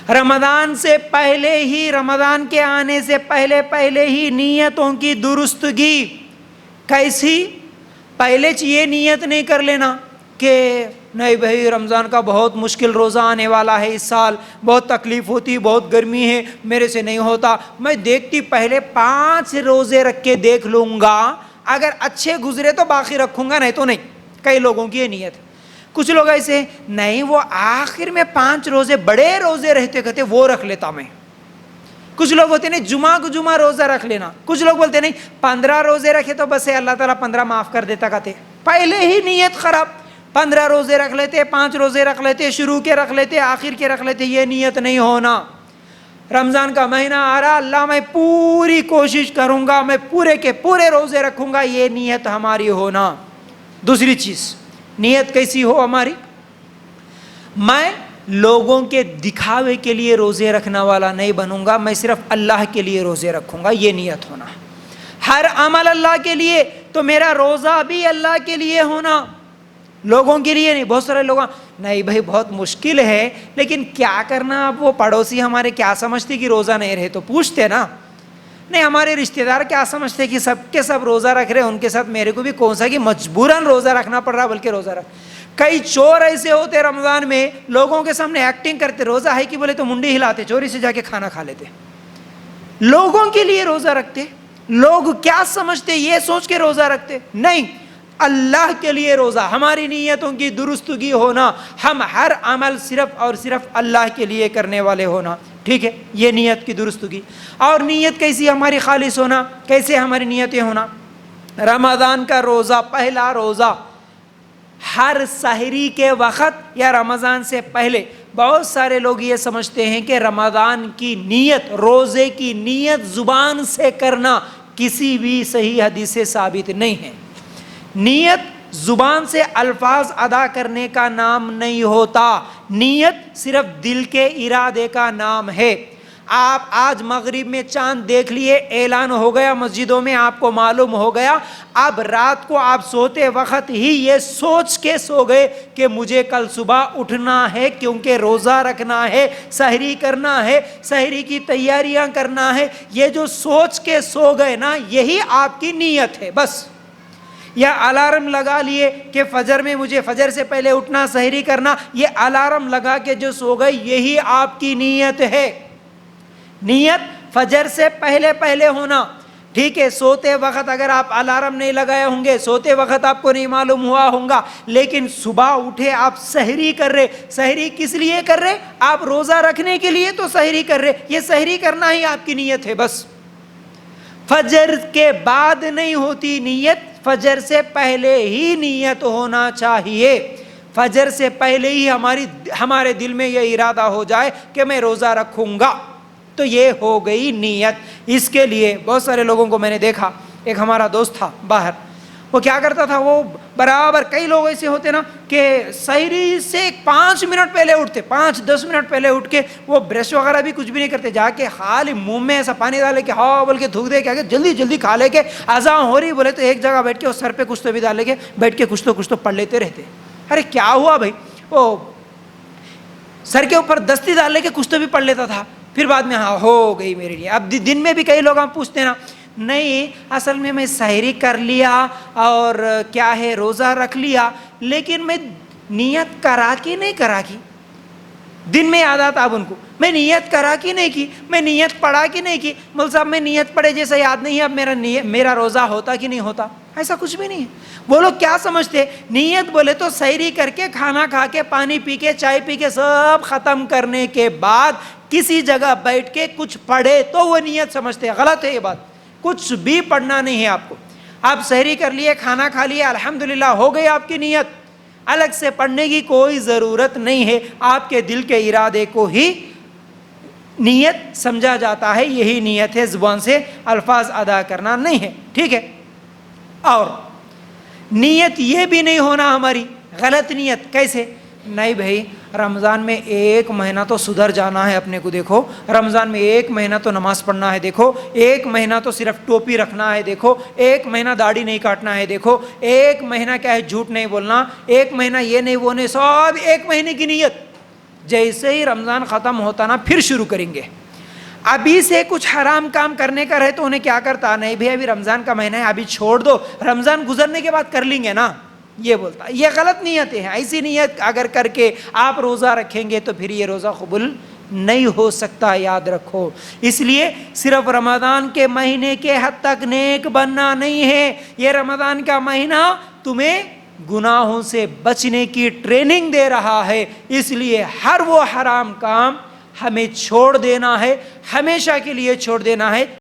رمضان سے پہلے ہی، رمضان کے آنے سے پہلے ہی نیتوں کی درستگی. کیسی؟ پہلے یہ نیت نہیں کر لینا کہ نہیں بھائی رمضان کا بہت مشکل روزہ آنے والا ہے، اس سال بہت تکلیف ہوتی، بہت گرمی ہے، میرے سے نہیں ہوتا، میں دیکھتی پہلے 5 روزے رکھ کے دیکھ لوں گا، اگر اچھے گزرے تو باقی رکھوں گا، نہیں تو نہیں. کئی لوگوں کی یہ نیت ہے. کچھ لوگ ایسے نہیں، وہ آخر میں 5 روزے بڑے روزے رہتے کہتے وہ رکھ لیتا میں. کچھ لوگ ہوتے نہیں جمعہ کو جمعہ روزہ رکھ لینا. کچھ لوگ بولتے نہیں 15 روزے رکھے تو بس اللہ تعالیٰ 15 معاف کر دیتا کہتے. پہلے ہی نیت خراب. 15 روزے رکھ لیتے، 5 روزے رکھ لیتے، شروع کے رکھ لیتے، آخر کے رکھ لیتے. یہ نیت نہیں ہونا. رمضان کا مہینہ آ رہا، اللہ میں پوری کوشش کروں گا، میں پورے کے پورے روزے رکھوں گا، یہ نیت ہماری ہونا. دوسری چیز، نیت کیسی ہو ہماری؟ میں لوگوں کے دکھاوے کے لیے روزے رکھنا والا نہیں بنوں گا، میں صرف اللہ کے لیے روزے رکھوں گا، یہ نیت ہونا. ہر عمل اللہ کے لیے، تو میرا روزہ بھی اللہ کے لیے ہونا، لوگوں کے لیے نہیں. بہت سارے لوگ نہیں بھائی بہت مشکل ہے، لیکن کیا کرنا، اب وہ پڑوسی ہمارے کیا سمجھتے کہ روزہ نہیں رہے، تو پوچھتے نا. نہیں ہمارے رشتہ دار کیا سمجھتے کہ سب کے سب روزہ رکھ رہے، ان کے ساتھ میرے کو بھی کون سا کہ مجبوراً روزہ رکھنا پڑ رہا، بلکہ روزہ رکھ. کئی چور ایسے ہوتے رمضان میں لوگوں کے سامنے ایکٹنگ کرتے، روزہ ہے کہ بولے تو منڈی ہلاتے، چوری سے جا کے کھانا کھا لیتے. لوگوں کے لیے روزہ رکھتے، لوگ کیا سمجھتے یہ سوچ کے روزہ رکھتے. نہیں، اللہ کے لیے روزہ. ہماری نیتوں کی درستگی ہونا، ہم ہر عمل صرف اور صرف اللہ کے لیے کرنے والے ہونا. ٹھیک ہے، یہ نیت کی درستگی. اور نیت کیسی ہماری خالص ہونا، کیسے ہماری نیتیں ہونا؟ رمضان کا روزہ، پہلا روزہ ہر سحری کے وقت یا رمضان سے پہلے. بہت سارے لوگ یہ سمجھتے ہیں کہ رمضان کی نیت، روزے کی نیت زبان سے کرنا کسی بھی صحیح حدیث سے ثابت نہیں ہے. نیت زبان سے الفاظ ادا کرنے کا نام نہیں ہوتا، نیت صرف دل کے ارادے کا نام ہے. آپ آج مغرب میں چاند دیکھ لیے، اعلان ہو گیا مسجدوں میں، آپ کو معلوم ہو گیا. اب رات کو آپ سوتے وقت ہی یہ سوچ کے سو گئے کہ مجھے کل صبح اٹھنا ہے کیونکہ روزہ رکھنا ہے، سحری کرنا ہے، سحری کی تیاریاں کرنا ہے. یہ جو سوچ کے سو گئے نا، یہی آپ کی نیت ہے بس. یا الارم لگا لیے کہ فجر میں مجھے فجر سے پہلے اٹھنا، سحری کرنا، یہ الارم لگا کے جو سو گئے یہی آپ کی نیت ہے. نیت فجر سے پہلے ہونا. ٹھیک ہے، سوتے وقت اگر آپ الارم نہیں لگائے ہوں گے، سوتے وقت آپ کو نہیں معلوم ہوا ہوگا، لیکن صبح اٹھے آپ سحری کر رہے. سحری کس لیے کر رہے؟ آپ روزہ رکھنے کے لیے تو سحری کر رہے. یہ سحری کرنا ہی آپ کی نیت ہے بس. فجر کے بعد نہیں ہوتی نیت، فجر سے پہلے ہی نیت ہونا چاہیے. فجر سے پہلے ہی ہمارے دل میں یہ ارادہ ہو جائے کہ میں روزہ رکھوں گا، تو یہ ہو گئی نیت. اس کے لیے بہت سارے لوگوں کو میں نے دیکھا. ایک ہمارا دوست تھا باہر، وہ کیا کرتا تھا، وہ برابر کئی لوگ ایسے ہوتے نا کہ سحری سے 5 منٹ پہلے اٹھتے، 5-10 منٹ پہلے اٹھ کے وہ برش وغیرہ بھی کچھ بھی نہیں کرتے، جا کے خالی منہ میں ایسا پانی ڈالے کہ ہاں بول کے تھوک دے کے جلدی جلدی کھا لے کے اذان ہو رہی بولے تو ایک جگہ بیٹھ کے اور سر پہ کچھ تو بھی ڈالے کے بیٹھ کے کچھ تو پڑھ لیتے رہتے. ارے کیا ہوا بھائی؟ وہ سر کے اوپر دستی ڈال لے کے کچھ تو بھی پڑھ لیتا تھا، پھر بعد میں ہاں ہو گئی میرے لیے. اب دن میں بھی کئی لوگ ہم پوچھتے نا، نہیں اصل میں سحری کر لیا اور کیا ہے روزہ رکھ لیا، لیکن میں نیت کرا کی نہیں کرا کی. دن میں یاد آتا اب ان کو، میں نیت کرا کی نہیں کی، میں نیت پڑھا کی نہیں کی. مول صاحب میں نیت پڑھے جیسا یاد نہیں ہے، اب میرا روزہ ہوتا کہ نہیں ہوتا. ایسا کچھ بھی نہیں ہے. وہ لوگ کیا سمجھتے، نیت بولے تو سحری کر کے، کھانا کھا کے، پانی پی کے، چائے پی کے، سب ختم کرنے کے بعد کسی جگہ بیٹھ کے کچھ پڑھے تو وہ نیت سمجھتے. غلط ہے یہ بات. کچھ بھی پڑھنا نہیں ہے آپ کو. آپ سحری کر لیے، کھانا کھا لیے، الحمدللہ ہو گئی آپ کی نیت. الگ سے پڑھنے کی کوئی ضرورت نہیں ہے. آپ کے دل کے ارادے کو ہی نیت سمجھا جاتا ہے. یہی نیت ہے، زبان سے الفاظ ادا کرنا نہیں ہے. ٹھیک ہے. اور نیت یہ بھی نہیں ہونا ہماری غلط نیت. کیسے؟ نہیں بھائی رمضان میں 1 مہینہ تو سدھر جانا ہے اپنے کو. دیکھو رمضان میں 1 مہینہ تو نماز پڑھنا ہے. دیکھو 1 مہینہ تو صرف ٹوپی رکھنا ہے. دیکھو 1 مہینہ داڑھی نہیں کاٹنا ہے. دیکھو 1 مہینہ کیا ہے، جھوٹ نہیں بولنا. 1 مہینہ یہ نہیں وہ نہیں، سب 1 مہینے کی نیت. جیسے ہی رمضان ختم ہوتا نا پھر شروع کریں گے. ابھی سے کچھ حرام کام کرنے کا رہے تو انہیں کیا کرتا, نہیں بھائی ابھی رمضان کا مہینہ ہے ابھی چھوڑ دو, رمضان گزرنے کے بعد کر لیں گے نا, یہ بولتا. یہ غلط نیتیں ہیں. ایسی نیت اگر کر کے آپ روزہ رکھیں گے تو پھر یہ روزہ قبول نہیں ہو سکتا, یاد رکھو. اس لیے صرف رمضان کے مہینے کے حد تک نیک بننا نہیں ہے, یہ رمضان کا مہینہ تمہیں گناہوں سے بچنے کی ٹریننگ دے رہا ہے. اس لیے ہر وہ حرام کام ہمیں چھوڑ دینا ہے, ہمیشہ کے لیے چھوڑ دینا ہے.